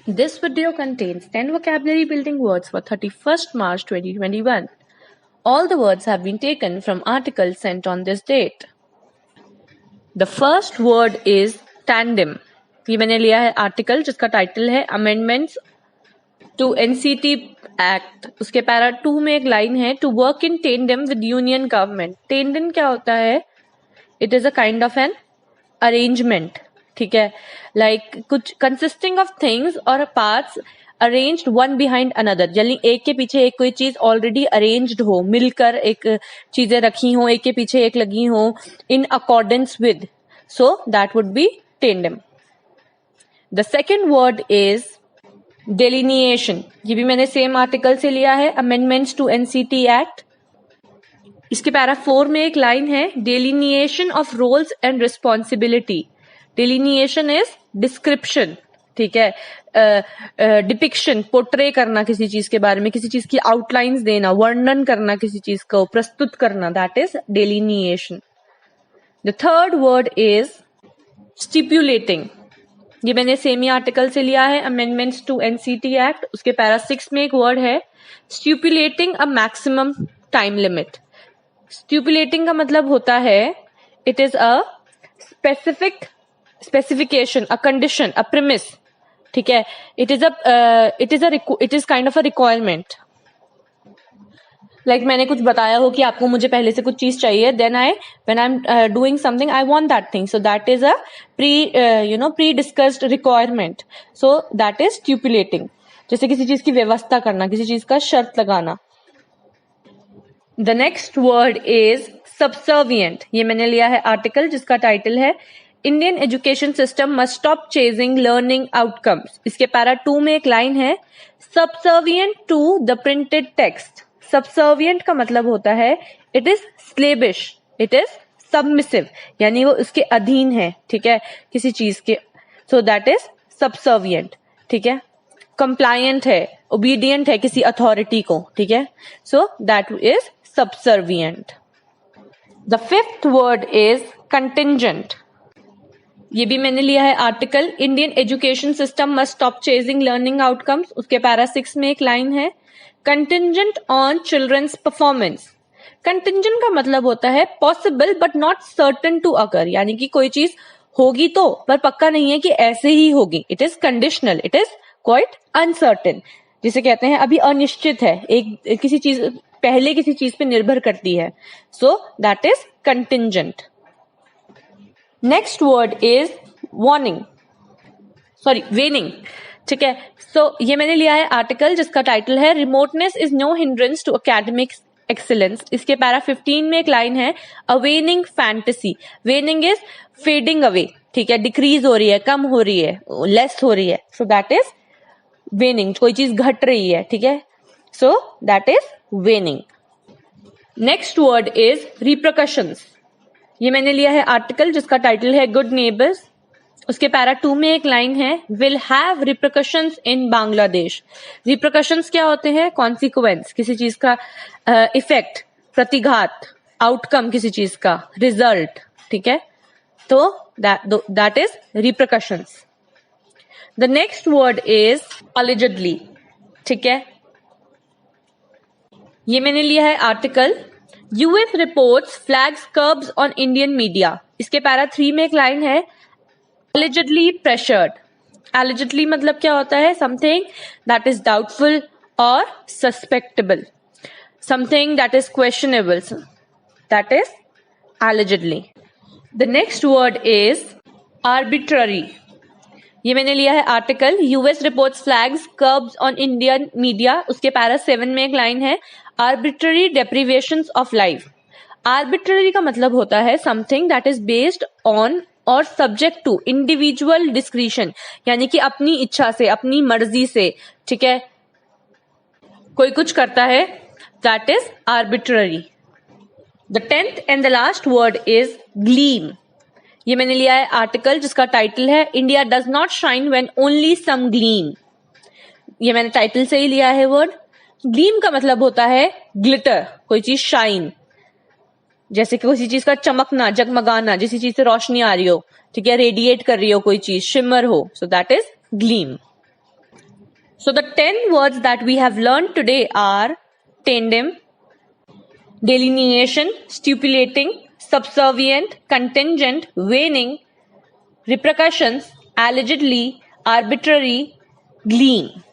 This video contains 10 vocabulary building words for 31st March 2021. All the words have been taken from articles sent on this date. The first word is tandem. ये मैंने लिया है article जिसका title है amendments to NCT act. उसके para 2 में एक line है to work in tandem with union government. Tandem क्या होता है? It is a kind of an arrangement. ठीक है, लाइक कुछ कंसिस्टिंग ऑफ थिंग्स और parts arranged one behind another. यानी एक के पीछे एक कोई चीज ऑलरेडी अरेंज्ड हो, मिलकर एक चीजें रखी हो, एक के पीछे एक लगी हो in accordance with. So that would be tandem. The second word is delineation. ये भी मैंने सेम आर्टिकल से लिया है, अमेंडमेंट्स टू एनसीटी एक्ट. इसके पैरा 4 में एक लाइन है delineation of roles and responsibility. Delineation is description. ठीक है, डिपिक्शन, पोर्ट्रे करना किसी चीज के बारे में, किसी चीज की आउटलाइंस देना, वर्णन करना, किसी चीज को प्रस्तुत करना, that is delineation. The third word is stipulating. ये मैंने सेमी आर्टिकल से लिया है, अमेंडमेंट्स टू एनसीटी एक्ट. उसके पैरा 6 में एक वर्ड है stipulating a maximum time limit. Stipulating का मतलब होता है it is a specific specification, a condition, a premise. ठीक है, it is kind of a requirement. Like मैंने कुछ बताया हो कि आपको मुझे पहले से कुछ चीज चाहिए, then when I am doing something I want that thing, so that is a pre discussed requirement. So that is stipulating. जैसे किसी चीज की व्यवस्था करना, किसी चीज का शर्त लगाना. The next word is subservient. ये मैंने लिया है आर्टिकल जिसका टाइटल है Indian education system must stop chasing learning outcomes. इसके पैरा 2 में एक लाइन है subservient to the printed text. Subservient का मतलब होता है it is slavish, it is submissive, यानी वो उसके अधीन है. ठीक है, किसी चीज के. सो दैट इज सबसर्विएंट. ठीक है, कंप्लायंट है, ओबीडियंट है किसी अथॉरिटी को. ठीक है, so that is subservient. The fifth word is contingent. ये भी मैंने लिया है article Indian education system must stop chasing learning outcomes. उसके पैरा 6 में एक लाइन है contingent on children's performance. Contingent का मतलब होता है possible but not certain to occur. यानी कि कोई चीज होगी तो पर पक्का नहीं है कि ऐसे ही होगी. It is conditional, it is quite uncertain. जिसे कहते हैं अभी अनिश्चित है, एक किसी चीज पहले किसी चीज पे निर्भर करती है. So that is contingent. Next word is warning, sorry waning. ठीक है, सो ये मैंने लिया है आर्टिकल जिसका टाइटल है remoteness is no hindrance to academic excellence. इसके पैरा 15 में एक लाइन है a waning fantasy. Waning is fading away. ठीक है, डिक्रीज हो रही है, कम हो रही है, लेस हो रही है. So that is waning. कोई चीज घट रही है. ठीक है, so that is waning. Next word is repercussions. ये मैंने लिया है आर्टिकल जिसका टाइटल है गुड नेबर्स. उसके पैरा 2 में एक लाइन है विल हैव रिप्रकशंस इन बांग्लादेश. रिप्रकशंस क्या होते हैं? कॉन्सिक्वेंस, किसी चीज का इफेक्ट, प्रतिघात, आउटकम किसी चीज का, रिजल्ट. ठीक है, तो that is repercussions. The next word is allegedly. ठीक है, ये मैंने लिया है article US reports flags curbs on Indian media. इसके पैरा 3 में एक लाइन है allegedly pressured. allegedly मतलब क्या होता है? something that is doubtful or suspectable, something that is questionable, that is allegedly. The next word is arbitrary. ये मैंने लिया है article US reports flags curbs on Indian media. उसके पैरा 7 में एक लाइन है आर्बिट्ररी डेप्रिवेशंस ऑफ लाइफ. आर्बिट्ररी का मतलब होता है something that is based on और सब्जेक्ट टू इंडिविजुअल डिस्क्रिशन. यानी कि अपनी इच्छा से, अपनी मर्जी से, ठीक है, कोई कुछ करता है, that is arbitrary. The 10th and the last word is gleam. ये मैंने लिया है आर्टिकल जिसका टाइटल है India does not shine when only some gleam. ये मैंने टाइटल से ही लिया है वर्ड. ग्लीम का मतलब होता है ग्लिटर, कोई चीज शाइन, जैसे कि किसी चीज का चमकना, जगमगाना, जिसी चीज से रोशनी आ रही हो. ठीक है, रेडिएट कर रही हो कोई चीज, शिमर हो. सो that is gleam. So the 10 words that we have learned today are tandem, delineation, stipulating, subservient, contingent, waning, repercussions, allegedly, arbitrary, glean.